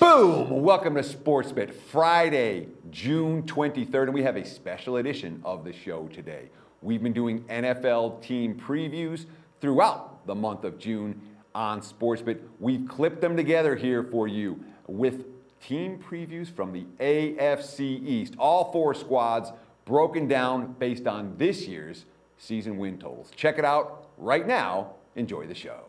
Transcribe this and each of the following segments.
Boom! Welcome to SportsBet, Friday, June 23rd, and we have a special edition of the show today. We've been doing NFL team previews throughout the month of June on SportsBet. We've clipped them together here for you with team previews from the AFC East. All four squads broken down based on this year's season win totals. Check it out right now. Enjoy the show.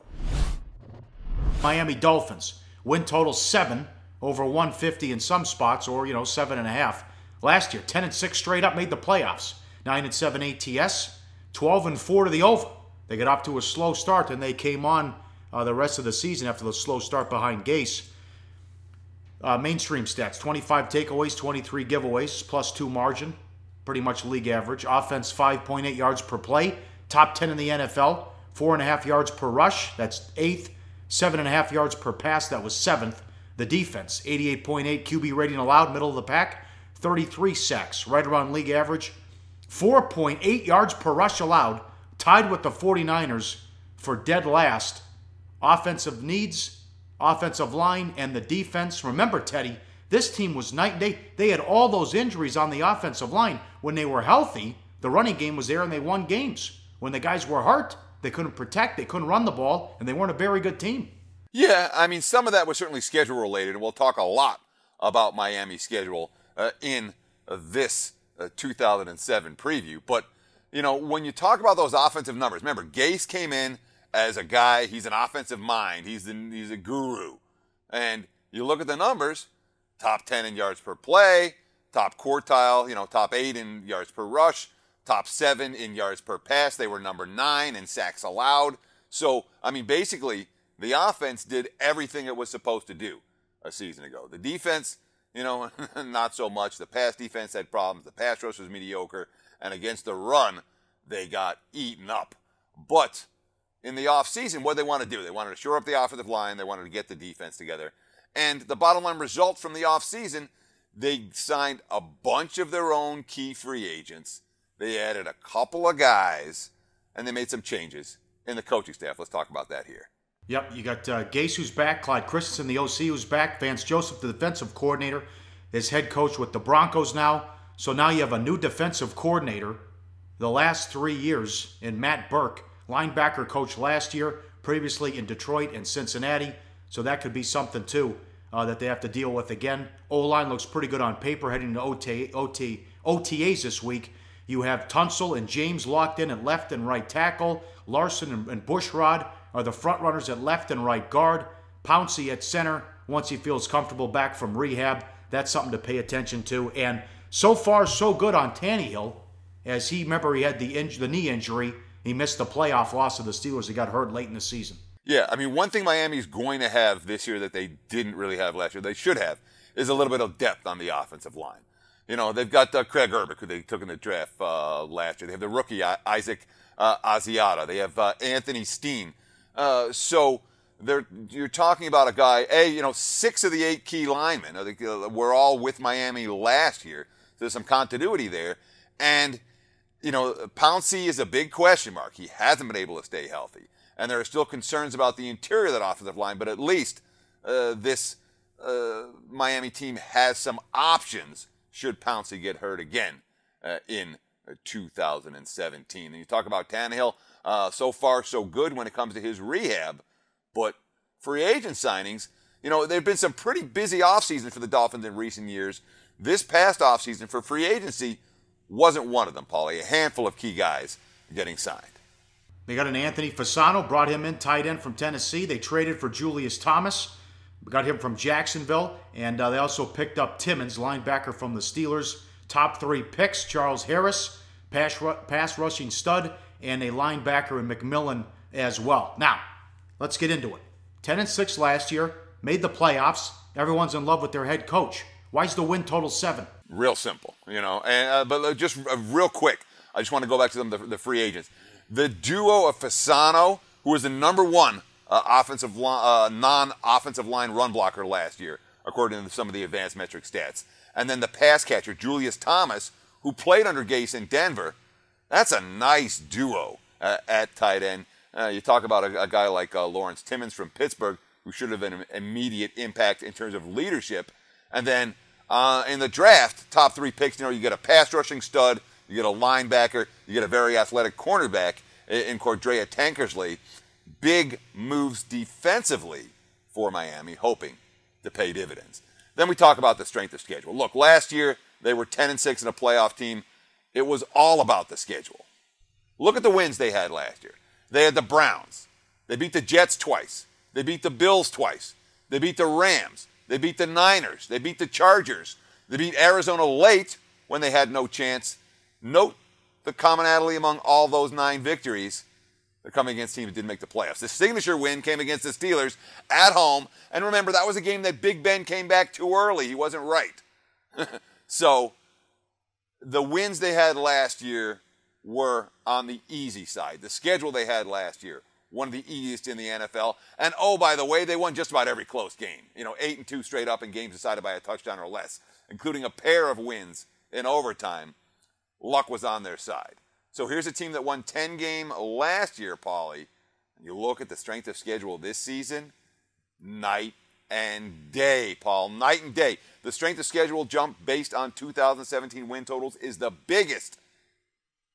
Miami Dolphins, win total 7, over 150 in some spots, or 7.5. Last year, 10-6 straight up, made the playoffs. 9-7 ATS, 12-4 to the over. They got off to a slow start, and they came on the rest of the season after the slow start behind Gase. Mainstream stats: 25 takeaways, 23 giveaways, +2 margin, pretty much league average. Offense, 5.8 yards per play, top 10 in the NFL. 4.5 yards per rush, that's 8th. 7.5 yards per pass, that was 7th. The defense, 88.8 QB rating allowed, middle of the pack. 33 sacks, right around league average. 4.8 yards per rush allowed, tied with the 49ers for dead last. Offensive needs, offensive line, and the defense. Remember, Teddy, this team was night and day. They had all those injuries on the offensive line. When they were healthy, the running game was there and they won games. When the guys were hurt, they couldn't protect, they couldn't run the ball, and they weren't a very good team. Yeah, I mean, some of that was certainly schedule related, and we'll talk a lot about Miami's schedule in this 2007 preview. But, when you talk about those offensive numbers, remember, Gase came in as a guy, he's an offensive mind, he's a guru. And you look at the numbers, top 10 in yards per play, top quartile, top 8 in yards per rush, top 7 in yards per pass. They were number 9 in sacks allowed. So, I mean, basically, the offense did everything it was supposed to do a season ago. The defense, not so much. The pass defense had problems. The pass rush was mediocre. And against the run, they got eaten up. But in the offseason, what did they want to do? They wanted to shore up the offensive line. They wanted to get the defense together. And the bottom line result from the offseason, they signed a bunch of their own key free agents. They added a couple of guys, and they made some changes in the coaching staff. Let's talk about that here. Yep, you got Gase, who's back, Clyde Christensen, the OC, who's back, Vance Joseph, the defensive coordinator, is head coach with the Broncos now. So now you have a new defensive coordinator the last 3 years in Matt Burke, linebacker coach last year, previously in Detroit and Cincinnati. So that could be something, too, that they have to deal with again. O-line looks pretty good on paper heading to OTAs this week. You have Tunsil and James locked in at left and right tackle. Larson and Bushrod are the front runners at left and right guard. Pouncey at center once he feels comfortable back from rehab. That's something to pay attention to. And so far, so good on Tannehill, as he had the knee injury. He missed the playoff loss of the Steelers. He got hurt late in the season. Yeah, I mean, one thing Miami's going to have this year that they didn't really have last year, they should have, is a little bit of depth on the offensive line. They've got Craig Urbick, who they took in the draft last year. They have the rookie Isaac Asiata. They have Anthony Steen. So you're talking about a guy, 6 of the 8 key linemen were all with Miami last year. So there's some continuity there. And, Pouncey is a big question mark. He hasn't been able to stay healthy. And there are still concerns about the interior of that offensive line, but at least this Miami team has some options should Pouncey get hurt again in 2017. And you talk about Tannehill, so far so good when it comes to his rehab, but free agent signings, there have been some pretty busy offseasons for the Dolphins in recent years. This past offseason for free agency wasn't one of them, Paulie. A handful of key guys getting signed. They got an Anthony Fasano, brought him in, tight end from Tennessee. They traded for Julius Thomas, got him from Jacksonville, and they also picked up Timmons, linebacker from the Steelers. Top 3 picks: Charles Harris, pass rushing stud, and a linebacker in McMillan as well. Now, let's get into it. 10-6 last year, made the playoffs. Everyone's in love with their head coach. Why's the win total 7? Real simple, but just real quick, I just want to go back to the free agents. The duo of Fasano, who was the number 1 non-offensive line run blocker last year, according to some of the advanced metric stats. And then the pass catcher, Julius Thomas, who played under Gase in Denver. That's a nice duo at tight end. You talk about a guy like Lawrence Timmons from Pittsburgh, who should have an immediate impact in terms of leadership. And then in the draft, top 3 picks, you get a pass rushing stud, you get a linebacker, you get a very athletic cornerback in Cordrea Tankersley. Big moves defensively for Miami, hoping to pay dividends. Then we talk about the strength of schedule. Look, last year they were 10-6 and a playoff team. It was all about the schedule. Look at the wins they had last year. They had the Browns. They beat the Jets twice. They beat the Bills twice. They beat the Rams. They beat the Niners. They beat the Chargers. They beat Arizona late when they had no chance. Note the commonality among all those 9 victories. They're coming against teams that didn't make the playoffs. The signature win came against the Steelers at home. And remember, that was a game that Big Ben came back too early. He wasn't right. So the wins they had last year were on the easy side. The schedule they had last year, one of the easiest in the NFL. And oh, by the way, they won just about every close game. 8-2 straight up in games decided by a touchdown or less, including a pair of wins in overtime. Luck was on their side. So here's a team that won 10 games last year, Paulie. You look at the strength of schedule this season, night and day, Paul, night and day. The strength of schedule jump based on 2017 win totals is the biggest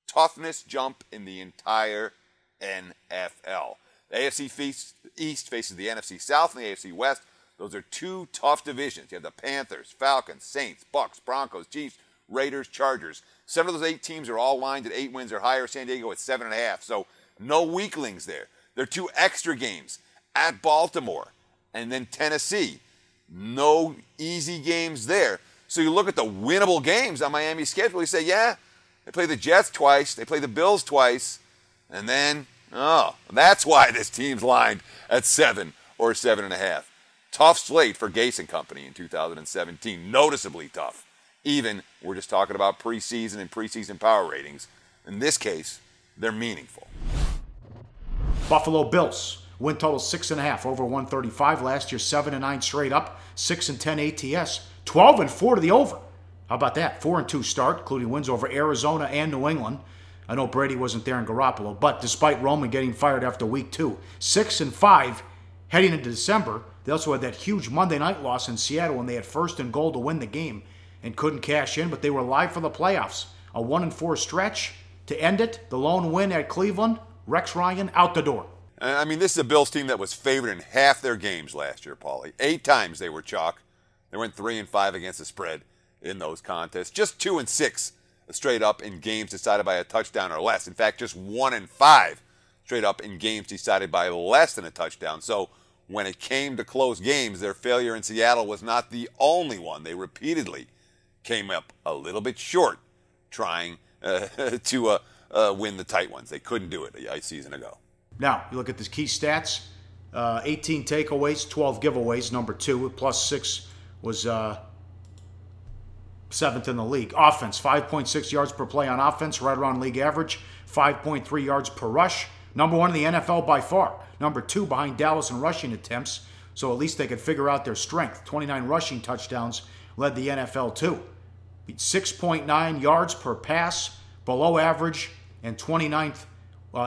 toughness jump in the entire NFL. The AFC East faces the NFC South and the AFC West. Those are 2 tough divisions. You have the Panthers, Falcons, Saints, Bucks, Broncos, Chiefs, Raiders, Chargers. 7 of those 8 teams are all lined at 8 wins or higher. San Diego at 7.5. So no weaklings there. There are 2 extra games at Baltimore and then Tennessee. No easy games there. So you look at the winnable games on Miami's schedule. You say, yeah, they play the Jets twice. They play the Bills twice. And then, that's why this team's lined at 7 or 7.5. Tough slate for Gase and company in 2017. Noticeably tough. Even, we're just talking about preseason and preseason power ratings. In this case, they're meaningful. Buffalo Bills, win total 6.5, over 135. Last year, 7-9 straight up, 6-10 ATS, 12-4 to the over. How about that? 4-2 start, including wins over Arizona and New England. I know Brady wasn't there in Garoppolo, but despite Roman getting fired after week 2, 6-5 heading into December. They also had that huge Monday night loss in Seattle when they had 1st and goal to win the game and couldn't cash in, but they were live for the playoffs. A 1-4 stretch to end it. The lone win at Cleveland. Rex Ryan out the door. I mean, this is a Bills team that was favored in half their games last year, Paulie. 8 times they were chalk. They went 3-5 against the spread in those contests. Just 2-6 straight up in games decided by a touchdown or less. In fact, just 1-5 straight up in games decided by less than a touchdown. So when it came to close games, their failure in Seattle was not the only one. They repeatedly came up a little bit short trying to win the tight ones. They couldn't do it a season ago. Now, you look at the key stats. 18 takeaways, 12 giveaways, number 2. Plus 6 was 7th in the league. Offense, 5.6 yards per play on offense, right around league average. 5.3 yards per rush. Number 1 in the NFL by far. Number 2 behind Dallas in rushing attempts. So at least they could figure out their strength. 29 rushing touchdowns led the NFL too. 6.9 yards per pass, below average, and 29th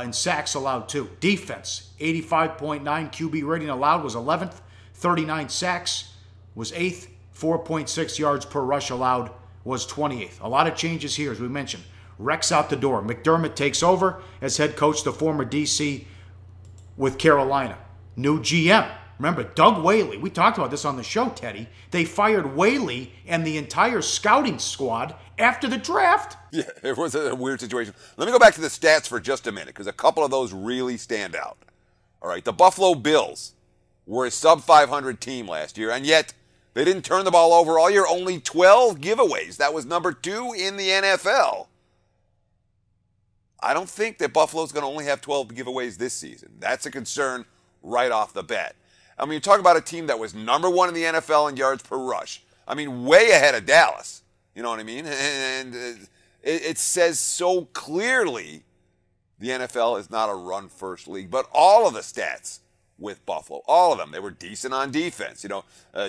in sacks allowed too. Defense, 85.9 QB rating allowed was 11th. 39 sacks was 8th. 4.6 yards per rush allowed was 28th. A lot of changes here, as we mentioned. Rex out the door. McDermott takes over as head coach, the former DC with Carolina. New GM. Remember, Doug Whaley. We talked about this on the show, Teddy. They fired Whaley and the entire scouting squad after the draft. Yeah, it was a weird situation. Let me go back to the stats for just a minute, because a couple of those really stand out. All right, the Buffalo Bills were a sub-500 team last year, and yet they didn't turn the ball over all year. Only 12 giveaways. That was number 2 in the NFL. I don't think that Buffalo's going to only have 12 giveaways this season. That's a concern right off the bat. I mean, you talk about a team that was number 1 in the NFL in yards per rush. I mean, way ahead of Dallas. You know what I mean? And it says so clearly the NFL is not a run-first league. But all of the stats with Buffalo, all of them, they were decent on defense.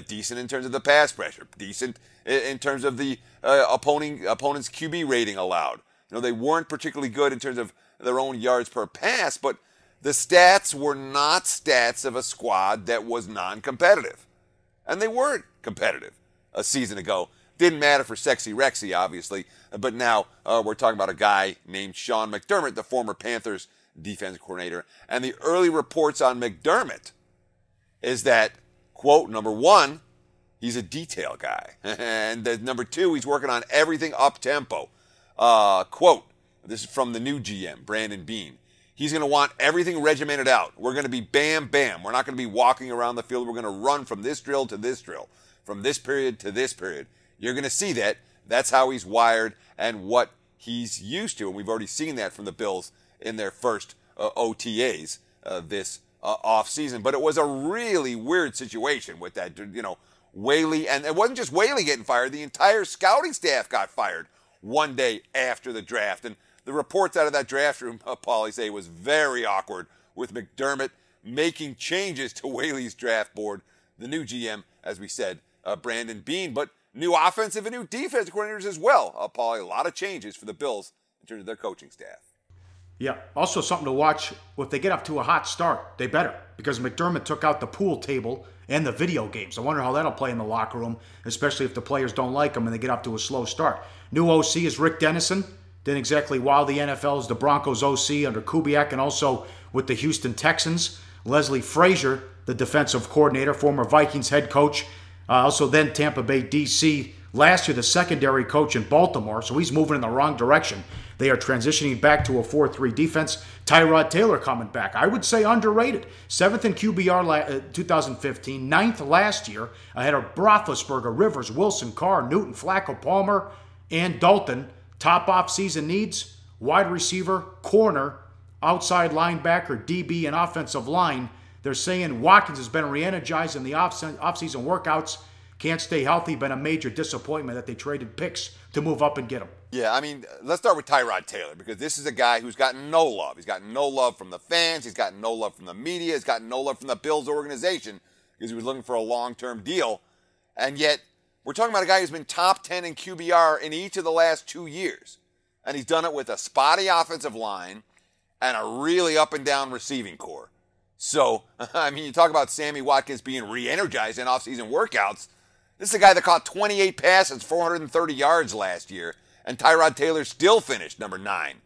Decent in terms of the pass pressure. Decent in terms of the opponent's QB rating allowed. They weren't particularly good in terms of their own yards per pass, but the stats were not stats of a squad that was non-competitive. And they weren't competitive a season ago. Didn't matter for Sexy Rexy, obviously, but now we're talking about a guy named Sean McDermott, the former Panthers defensive coordinator. And the early reports on McDermott is that, quote, number one, he's a detail guy. And number two, he's working on everything up-tempo. Quote, this is from the new GM, Brandon Beane. He's going to want everything regimented out. We're going to be bam, bam. We're not going to be walking around the field. We're going to run from this drill to this drill, from this period to this period. You're going to see that. That's how he's wired and what he's used to. And we've already seen that from the Bills in their first OTAs this offseason. But it was a really weird situation with that, Whaley. And it wasn't just Whaley getting fired. The entire scouting staff got fired one day after the draft. And the reports out of that draft room, Paulie, say, was very awkward with McDermott making changes to Whaley's draft board. The new GM, as we said, Brandon Beane, but new offensive and new defensive coordinators as well. Paulie, a lot of changes for the Bills in terms of their coaching staff. Yeah, also something to watch. If they get up to a hot start, they better, because McDermott took out the pool table and the video games. I wonder how that'll play in the locker room, especially if the players don't like them and they get up to a slow start. New OC is Rick Dennison. Didn't exactly wow the NFL as the Broncos OC under Kubiak, and also with the Houston Texans. Leslie Frazier, the defensive coordinator, former Vikings head coach, also then Tampa Bay DC. Last year, the secondary coach in Baltimore, so he's moving in the wrong direction. They are transitioning back to a 4-3 defense. Tyrod Taylor coming back. I would say underrated. 7th in QBR 2015, 9th last year, ahead of Roethlisberger, Rivers, Wilson, Carr, Newton, Flacco, Palmer, and Dalton. Top off-season needs, wide receiver, corner, outside linebacker, DB, and offensive line. They're saying Watkins has been re-energized in the off-season workouts. Can't stay healthy. Been a major disappointment that they traded picks to move up and get him. Yeah, I mean, let's start with Tyrod Taylor, because this is a guy who's gotten no love. He's gotten no love from the fans. He's gotten no love from the media. He's gotten no love from the Bills organization because he was looking for a long-term deal. And yet, we're talking about a guy who's been top 10 in QBR in each of the last 2 years. And he's done it with a spotty offensive line and a really up-and-down receiving core. So, I mean, you talk about Sammy Watkins being re-energized in off-season workouts. This is a guy that caught 28 passes, 430 yards last year, and Tyrod Taylor still finished number 9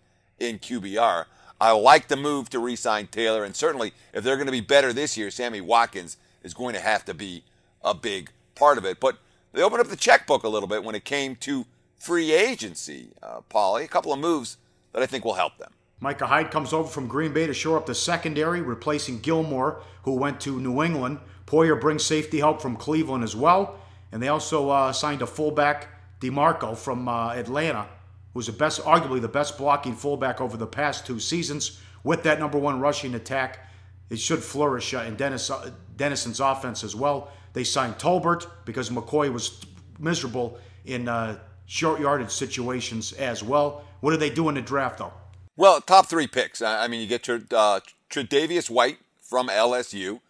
in QBR. I like the move to re-sign Taylor, and certainly if they're going to be better this year, Sammy Watkins is going to have to be a big part of it. But they opened up the checkbook a little bit when it came to free agency, Paulie. A couple of moves that I think will help them. Micah Hyde comes over from Green Bay to shore up the secondary, replacing Gilmore, who went to New England. Poyer brings safety help from Cleveland as well. And they also signed a fullback, DeMarco, from Atlanta, who's arguably the best blocking fullback over the past 2 seasons. With that number 1 rushing attack, it should flourish in Dennison's offense as well. They signed Tolbert because McCoy was miserable in short yardage situations as well. What do they do in the draft, though? Well, top 3 picks. I mean, you get Tre'Davious White from LSU.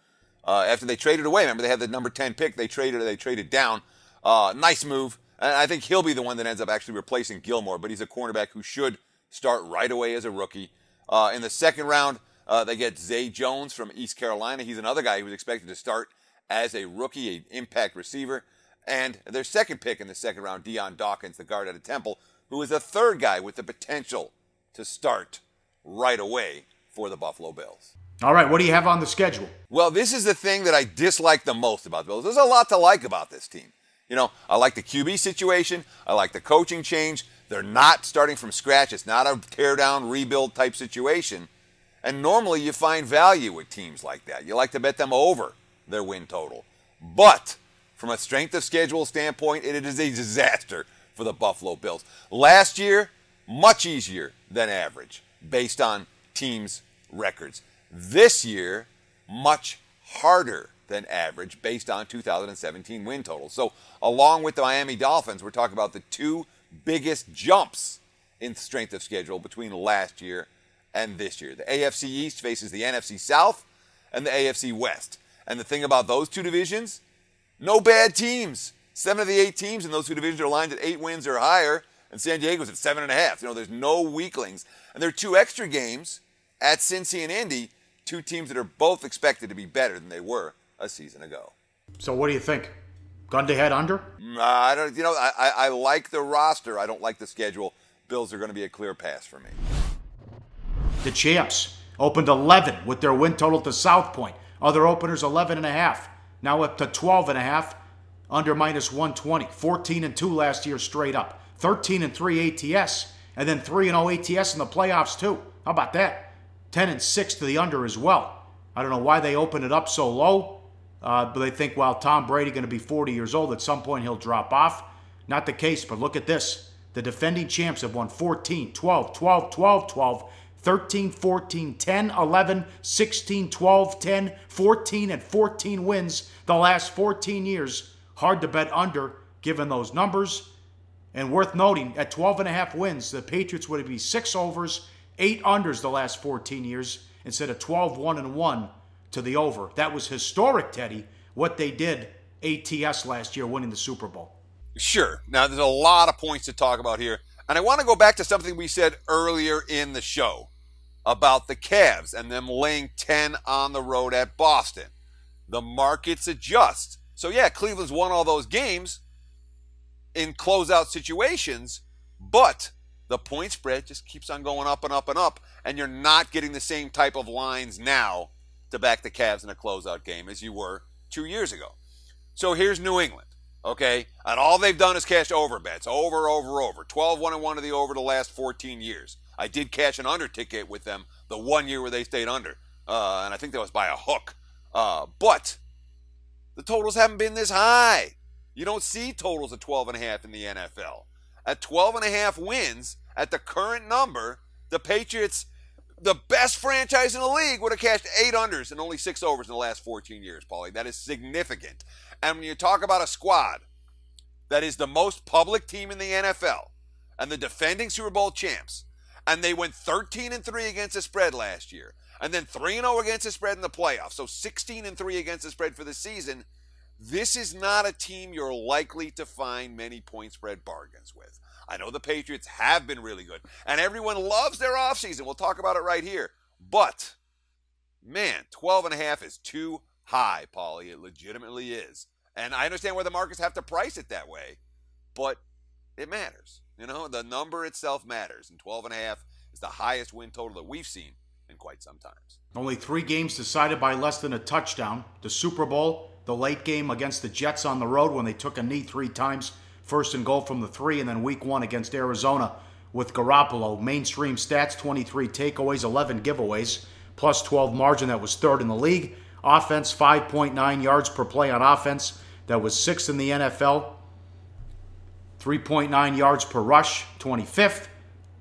After they traded away, remember they had the number 10 pick. They traded down. Nice move. And I think he'll be the one that ends up actually replacing Gilmore. But he's a cornerback who should start right away as a rookie. In the second round, they get Zay Jones from East Carolina. He's another guy who was expected to start as a rookie, an impact receiver. And their second pick in the second round, Deion Dawkins, the guard out of Temple, who is the third guy with the potential to start right away for the Buffalo Bills. All right, what do you have on the schedule? Well, this is the thing that I dislike the most about the Bills. There's a lot to like about this team. I like the QB situation. I like the coaching change. They're not starting from scratch. It's not a tear-down, rebuild type situation. And normally you find value with teams like that. You like to bet them over their win total. But from a strength of schedule standpoint, it is a disaster for the Buffalo Bills. Last year, much easier than average based on teams' records. This year, much harder than average based on 2017 win totals. So along with the Miami Dolphins, we're talking about the 2 biggest jumps in strength of schedule between last year and this year. The AFC East faces the NFC South and the AFC West. And the thing about those 2 divisions, no bad teams. 7 of the 8 teams in those 2 divisions are lined at 8 wins or higher, and San Diego's at 7.5. There's no weaklings. And there are 2 extra games at Cincy and Indy two teams that are both expected to be better than they were a season ago. So what do you think? Gun to head under? I don't. You know, I like the roster. I don't like the schedule. Bills are going to be a clear pass for me. The champs opened 11 with their win total to South Point. Other openers 11.5. Now up to 12.5. Under minus 120. 14-2 last year straight up. 13-3 ATS. And then 3-0 ATS in the playoffs too. How about that? 10-6 to the under as well. I don't know why they opened it up so low. But they think, well, Tom Brady going to be 40 years old. At some point he'll drop off. Not the case, but look at this. The defending champs have won 14, 12, 12, 12, 12, 13, 14, 10, 11, 16, 12, 10, 14, and 14 wins the last 14 years. Hard to bet under given those numbers. And worth noting, at 12.5 wins, the Patriots would be 6 overs, 8 unders the last 14 years instead of 12, 1, and 1 to the over. That was historic, Teddy, what they did ATS last year winning the Super Bowl. Sure. Now, there's a lot of points to talk about here. And I want to go back to something we said earlier in the show about the Cavs and them laying 10 on the road at Boston. The markets adjust. So, yeah, Cleveland's won all those games in closeout situations, but the point spread just keeps on going up and up and up, and you're not getting the same type of lines now to back the Cavs in a closeout game as you were 2 years ago. So here's New England, okay? And all they've done is cash over bets, over. 12-1-1 to the over the last 14 years. I did cash an under ticket with them the 1 year where they stayed under, and I think that was by a hook. But the totals haven't been this high. You don't see totals of 12.5 in the NFL. At 12.5 wins, at the current number, the Patriots, the best franchise in the league, would have cashed 8 unders and only 6 overs in the last 14 years, Paulie. That is significant. And when you talk about a squad that is the most public team in the NFL and the defending Super Bowl champs, and they went 13-3 against the spread last year, and then 3-0 against the spread in the playoffs, so 16-3 against the spread for the season, this is not a team you're likely to find many point spread bargains with. I know the Patriots have been really good, and everyone loves their offseason. We'll talk about it right here. But, man, 12.5 is too high, Paulie. It legitimately is. And I understand why the markets have to price it that way, but it matters. You know, the number itself matters, and 12.5 is the highest win total that we've seen in quite some time. Only 3 games decided by less than a touchdown. The Super Bowl, the late game against the Jets on the road when they took a knee 3 times, first and goal from the 3, and then week 1 against Arizona with Garoppolo. Mainstream stats, 23 takeaways, 11 giveaways, plus 12 margin. That was 3rd in the league. Offense, 5.9 yards per play on offense. That was 6th in the NFL. 3.9 yards per rush, 25th.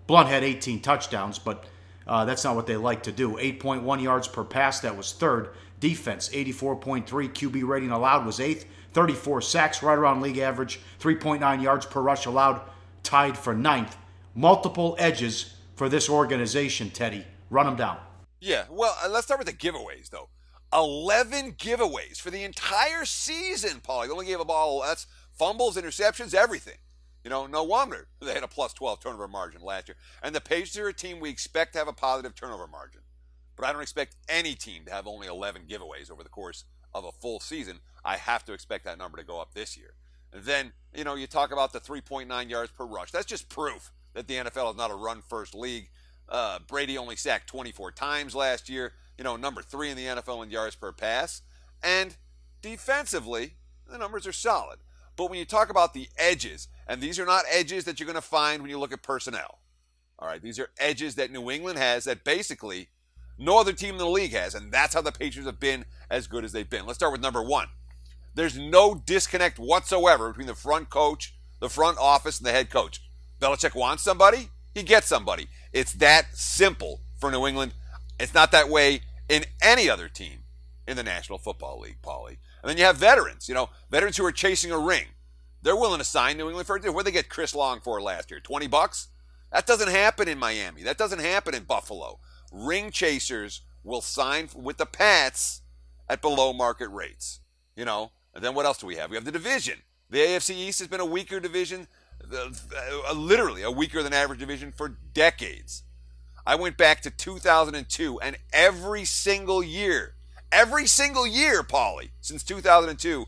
Blunt had 18 touchdowns, but that's not what they like to do. 8.1 yards per pass, that was 3rd. Defense, 84.3 QB rating allowed, was 8th. 34 sacks, right around league average. 3.9 yards per rush allowed, tied for 9th. Multiple edges for this organization, Teddy. Run them down. Yeah, well, let's start with the giveaways, though. 11 giveaways for the entire season, Paulie. They only gave a ball, that's fumbles, interceptions, everything. You know, no wonder they had a plus 12 turnover margin last year. And the Patriots are a team we expect to have a positive turnover margin. But I don't expect any team to have only 11 giveaways over the course of a full season. I have to expect that number to go up this year. And then, you know, you talk about the 3.9 yards per rush. That's just proof that the NFL is not a run-first league. Brady only sacked 24 times last year. You know, number 3 in the NFL in yards per pass. And defensively, the numbers are solid. But when you talk about the edges, and these are not edges that you're going to find when you look at personnel. All right, these are edges that New England has that basically no other team in the league has, and that's how the Patriots have been as good as they've been. Let's start with number 1. There's no disconnect whatsoever between the front coach, the front office, and the head coach. Belichick wants somebody, he gets somebody. It's that simple for New England. It's not that way in any other team in the National Football League, Paulie. And then you have veterans, you know, veterans who are chasing a ring. They're willing to sign New England for it. What did they get Chris Long for last year? $20? That doesn't happen in Miami. That doesn't happen in Buffalo. Ring chasers will sign with the Pats at below market rates. You know, and then what else do we have? We have the division. The AFC East has been a weaker division, literally a weaker than average division for decades. I went back to 2002, and every single year, Paulie, since 2002,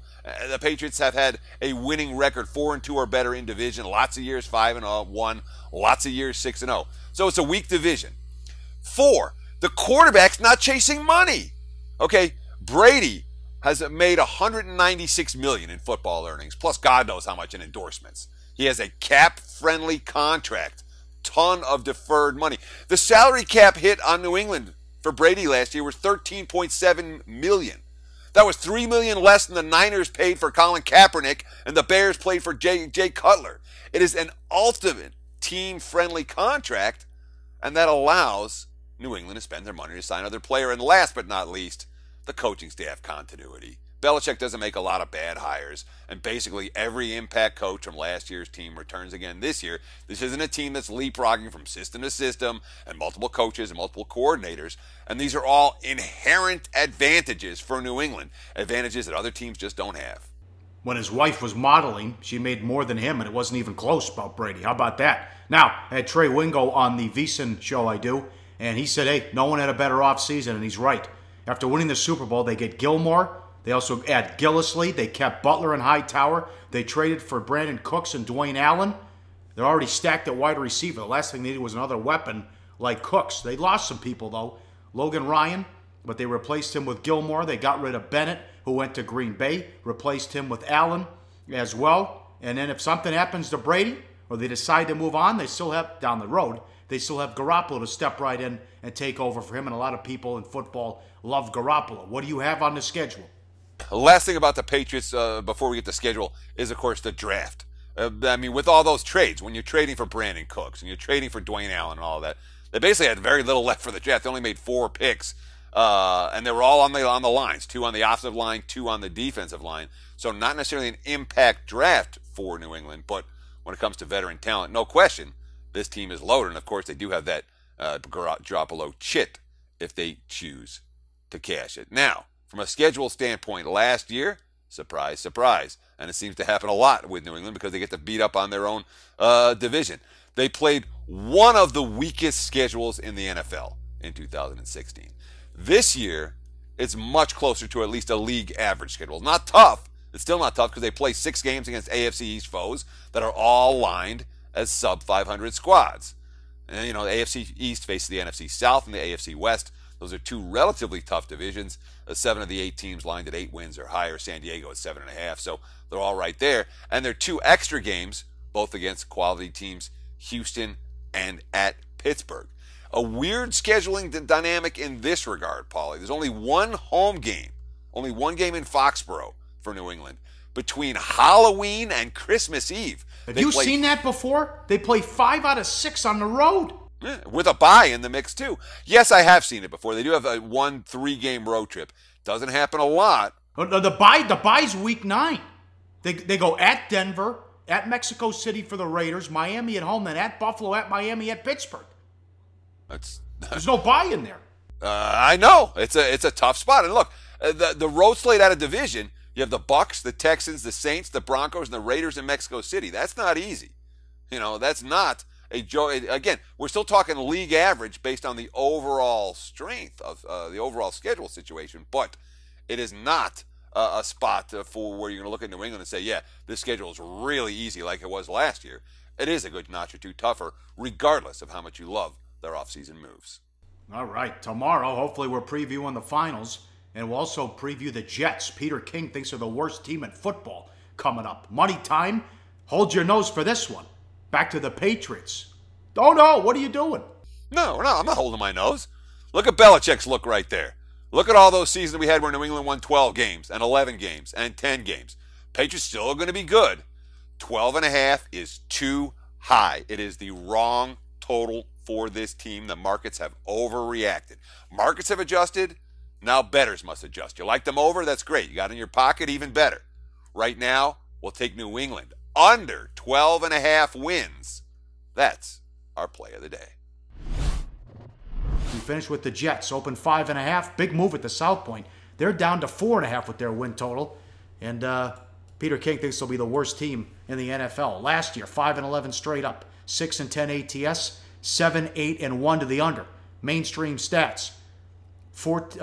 the Patriots have had a winning record, 4-2 or better in division. Lots of years 5-1, lots of years 6-0. So it's a weak division. 4, the quarterback's not chasing money. Okay, Brady has made $196 million in football earnings, plus God knows how much in endorsements. He has a cap-friendly contract, ton of deferred money. The salary cap hit on New England for Brady last year was $13.7 million. That was $3 million less than the Niners paid for Colin Kaepernick and the Bears paid for Jay Cutler. It is an ultimate team-friendly contract, and that allows New England to spend their money to sign another player. And last but not least, the coaching staff continuity. Belichick doesn't make a lot of bad hires, and basically every impact coach from last year's team returns again this year. This isn't a team that's leapfrogging from system to system and multiple coaches and multiple coordinators, and these are all inherent advantages for New England, advantages that other teams just don't have. When his wife was modeling, she made more than him, and it wasn't even close about Brady. How about that? Now, I had Trey Wingo on the VSiN show I do, and he said, hey, no one had a better offseason, and he's right. After winning the Super Bowl, they get Gilmore. They also add Gillislee. They kept Butler and Hightower. They traded for Brandon Cooks and Dwayne Allen. They're already stacked at wide receiver. The last thing they needed was another weapon like Cooks. They lost some people, though. Logan Ryan, but they replaced him with Gilmore. They got rid of Bennett, who went to Green Bay, replaced him with Allen as well. And then if something happens to Brady or they decide to move on, they still have, down the road, they still have Garoppolo to step right in and take over for him. And a lot of people in football love Garoppolo. What do you have on the schedule? The last thing about the Patriots before we get to schedule is, of course, the draft. I mean, with all those trades, when you're trading for Brandon Cooks and you're trading for Dwayne Allen and all of that, they basically had very little left for the draft. They only made 4 picks, and they were all on the lines, 2 on the offensive line, 2 on the defensive line. So not necessarily an impact draft for New England, but when it comes to veteran talent, no question, this team is loaded. And, of course, they do have that Garoppolo chit if they choose to cash it. Now, from a schedule standpoint, last year, surprise, surprise, and it seems to happen a lot with New England because they get to beat up on their own division. They played one of the weakest schedules in the NFL in 2016. This year, it's much closer to at least a league average schedule. Not tough. It's still not tough because they play 6 games against AFC East foes that are all lined as sub-500 squads. And, you know, the AFC East faces the NFC South and the AFC West. Those are 2 relatively tough divisions. 7 of the 8 teams lined at 8 wins or higher. San Diego at 7.5. So they're all right there. And there are 2 extra games, both against quality teams, Houston and at Pittsburgh. A weird scheduling dynamic in this regard, Paulie. There's only one home game, only one game in Foxborough for New England between Halloween and Christmas Eve. Have you seen that before? They play 5 out of 6 on the road. Yeah, with a bye in the mix, too. Yes, I have seen it before. They do have a 1 3-game road trip. Doesn't happen a lot. The bye's week 9. They go at Denver, at Mexico City for the Raiders, Miami at home, then at Buffalo, at Miami, at Pittsburgh. There's no bye in there. I know. It's a tough spot. And look, the road slate out of division, you have the Bucs, the Texans, the Saints, the Broncos, and the Raiders in Mexico City. That's not easy. You know, that's not a joke. Again, we're still talking league average based on the overall strength of the overall schedule situation, but it is not a spot for where you're going to look at New England and say, yeah, this schedule is really easy like it was last year. It is a good notch or 2 tougher, regardless of how much you love their offseason moves. All right, tomorrow, hopefully we're previewing the finals, and we'll also preview the Jets. Peter King thinks they're the worst team in football coming up. Money time. Hold your nose for this one. Back to the Patriots. Oh, no, what are you doing? No, I'm not holding my nose. Look at Belichick's look right there. Look at all those seasons we had where New England won 12 games and 11 games and 10 games. Patriots still going to be good. 12.5 is too high. It is the wrong total for this team. The markets have overreacted. Markets have adjusted. Now bettors must adjust. You like them over? That's great. You got in your pocket? Even better. Right now, we'll take New England under 12.5 wins. That's our play of the day. We finished with the Jets. Open 5.5. Big move at the South Point. They're down to 4.5 with their win total. And Peter King thinks they'll be the worst team in the NFL. Last year, 5-11 straight up. 6-10 ATS. 7, 8, and 1 to the under. Mainstream stats. 14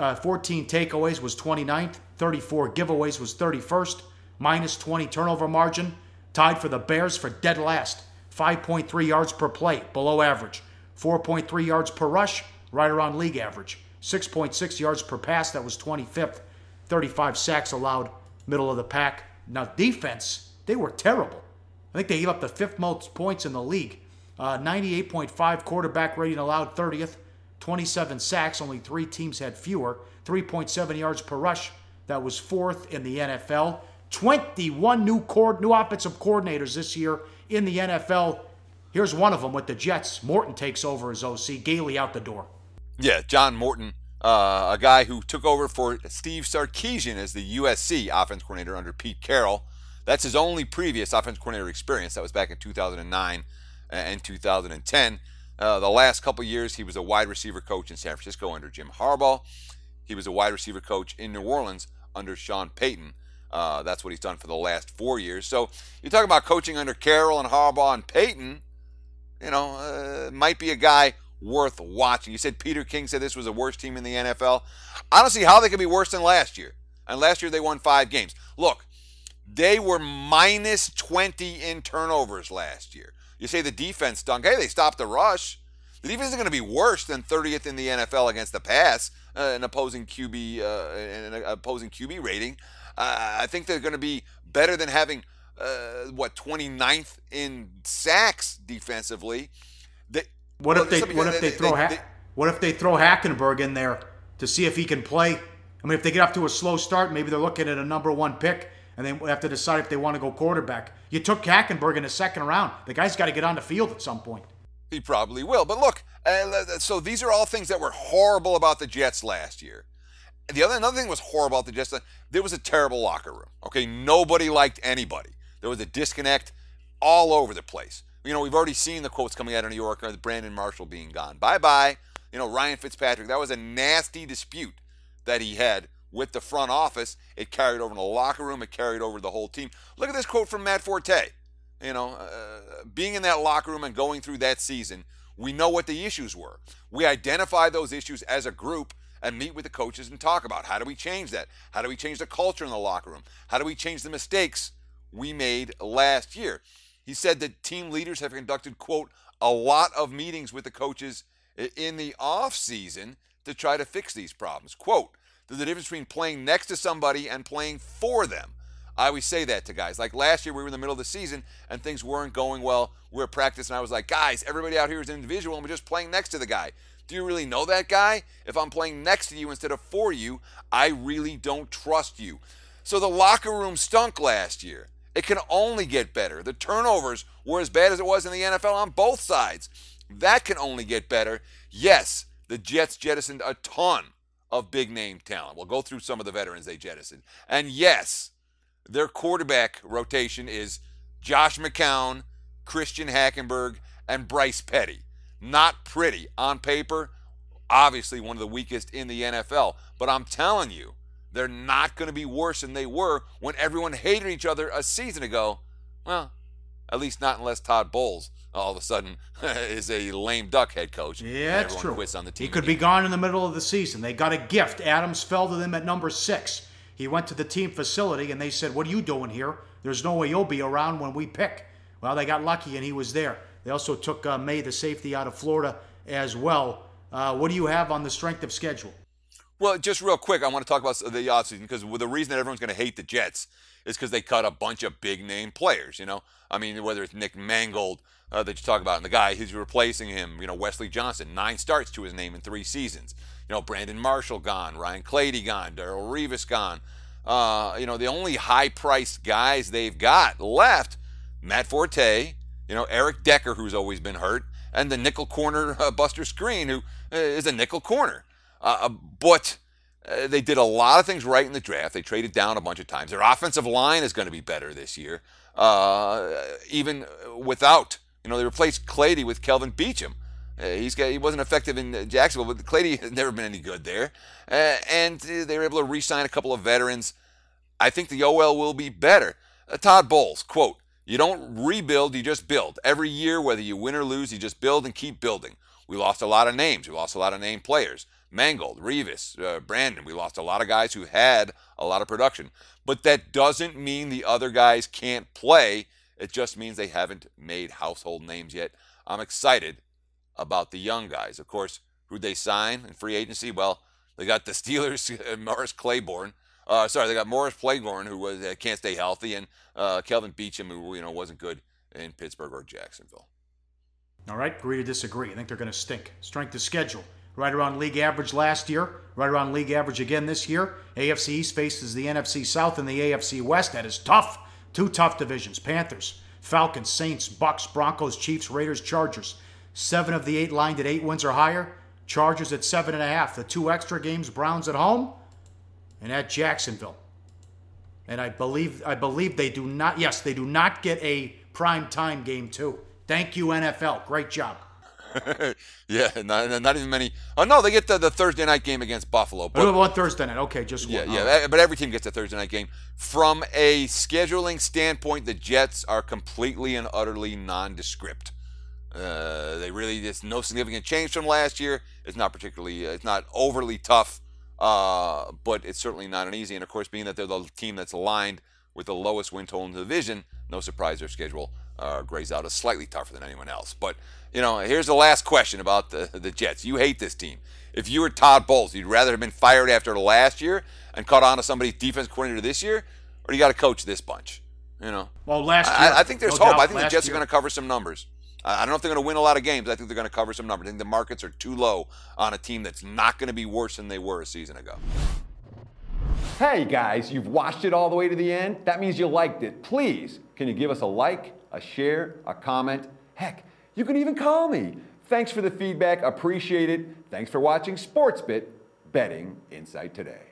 takeaways was 29th. 34 giveaways was 31st. Minus 20 turnover margin. Tied for the Bears for dead last. 5.3 yards per play, below average. 4.3 yards per rush, right around league average. 6.6 yards per pass, that was 25th. 35 sacks allowed, middle of the pack. Now defense, they were terrible. I think they gave up the 5th most points in the league. 98.5 quarterback rating allowed, 30th. 27 sacks, only 3 teams had fewer. 3.7 yards per rush, that was 4th in the NFL. 21 new offensive coordinators this year in the NFL. Here's one of them with the Jets. Morton takes over as OC. Gailey out the door. Yeah, John Morton, a guy who took over for Steve Sarkisian as the USC offense coordinator under Pete Carroll. That's his only previous offense coordinator experience. That was back in 2009 and 2010. The last couple years, he was a wide receiver coach in San Francisco under Jim Harbaugh. He was a wide receiver coach in New Orleans under Sean Payton. That's what he's done for the last 4 years. So you talk about coaching under Carroll and Harbaugh and Payton, might be a guy worth watching. You said Peter King said this was the worst team in the NFL. I don't see how they could be worse than last year. And last year they won 5 games. Look, they were minus 20 in turnovers last year. You say the defense stunk. Hey, they stopped the rush. The defense isn't going to be worse than 30th in the NFL against the pass, an opposing QB rating. I think they're going to be better than having 29th in sacks defensively. What if they throw Hackenberg in there to see if he can play? I mean, if they get off to a slow start, maybe they're looking at a number 1 pick, and they have to decide if they want to go quarterback. You took Hackenberg in the 2nd round. The guy's got to get on the field at some point. He probably will. But look, so these are all things that were horrible about the Jets last year. Another thing was horrible about the Jets. There was a terrible locker room. Okay, nobody liked anybody. There was a disconnect all over the place. We've already seen the quotes coming out of New York, Brandon Marshall being gone. Bye-bye. Ryan Fitzpatrick. That was a nasty dispute that he had with the front office. It carried over in the locker room. It carried over the whole team. Look at this quote from Matt Forte. Being in that locker room and going through that season, we know what the issues were. We identify those issues as a group and meet with the coaches and talk about how do we change that? How do we change the culture in the locker room? How do we change the mistakes we made last year? He said that team leaders have conducted, quote, a lot of meetings with the coaches in the off season to try to fix these problems. Quote, there's a difference between playing next to somebody and playing for them. I always say that to guys. Like last year, we were in the middle of the season and things weren't going well. We were at practice and I was like, guys, everybody out here is an individual and we're just playing next to the guy. Do you really know that guy? If I'm playing next to you instead of for you, I really don't trust you. So the locker room stunk last year. It can only get better. The turnovers were as bad as it was in the NFL on both sides. That can only get better. Yes, the Jets jettisoned a ton of big-name talent. We'll go through some of the veterans they jettisoned. And yes, their quarterback rotation is Josh McCown, Christian Hackenberg, and Bryce Petty. Not pretty. On paper, obviously one of the weakest in the NFL. But I'm telling you, they're not going to be worse than they were when everyone hated each other a season ago. Well, at least not unless Todd Bowles all of a sudden is a lame duck head coach. Yeah, that's true. Quits on the team he could be gone in the middle of the season. They got a gift. Adams fell to them at number 6. He went to the team facility and they said, what are you doing here? There's no way you'll be around when we pick. Well, they got lucky and he was there. They also took May, the safety, out of Florida as well. What do you have on the strength of schedule? Well, just real quick, I want to talk about the offseason because the reason that everyone's going to hate the Jets is because they cut a bunch of big-name players, I mean, whether it's Nick Mangold that you talk about and the guy who's replacing him, Wesley Johnson, 9 starts to his name in 3 seasons. Brandon Marshall gone, Ryan Clady gone, Darrelle Revis gone. The only high-priced guys they've got left, Matt Forte, Eric Decker, who's always been hurt, and the nickel corner Buster Screen, who is a nickel corner. But they did a lot of things right in the draft. They traded down a bunch of times. Their offensive line is going to be better this year, even without, they replaced Clady with Kelvin Beachum. He wasn't effective in Jacksonville, but Clady has never been any good there. And they were able to re-sign a couple of veterans. I think the OL will be better. Todd Bowles, quote, You don't rebuild, you just build. Every year, whether you win or lose, you just build and keep building. We lost a lot of names. We lost a lot of named players. Mangold, Revis, Brandon. We lost a lot of guys who had a lot of production. But that doesn't mean the other guys can't play. It just means they haven't made household names yet. I'm excited about the young guys. Of course, who'd they sign in free agency? Well, they got the Steelers, Morris Claiborne. They got Morris Claiborne, who can't stay healthy, and Kelvin Beachum, who wasn't good in Pittsburgh or Jacksonville. All right, agree to disagree. I think they're going to stink. Strength of schedule. Right around league average last year. Right around league average again this year. AFC East faces the NFC South and the AFC West. That is tough. Two tough divisions. Panthers, Falcons, Saints, Bucks, Broncos, Chiefs, Raiders, Chargers. 7 of the 8 lined at 8 wins or higher. Chargers at 7.5. The 2 extra games, Browns at home and at Jacksonville. And I believe they do not, yes, they do not get a prime time game too. Thank you, NFL. Great job. Yeah, not even many. Oh, no, they get the Thursday night game against Buffalo. But one Thursday night. Okay, just one. Yeah, but every team gets a Thursday night game. From a scheduling standpoint, the Jets are completely and utterly nondescript. There's no significant change from last year. It's not overly tough, but it's certainly not an easy. And of course, being that they're the team that's aligned with the lowest win total in the division, no surprise their schedule grays out as slightly tougher than anyone else. But here's the last question about the Jets. You hate this team. If you were Todd Bowles, you'd rather have been fired after last year and caught on to somebody's defense coordinator this year, or you got to coach this bunch? Well, last year, I think there's hope. I think the Jets are going to cover some numbers. I don't know if they're going to win a lot of games. I think they're going to cover some numbers. I think the markets are too low on a team that's not going to be worse than they were a season ago. Hey guys, you've watched it all the way to the end? That means you liked it. Please, can you give us a like, a share, a comment? Heck, you can even call me. Thanks for the feedback. Appreciate it. Thanks for watching SportsBit Betting Insight Today.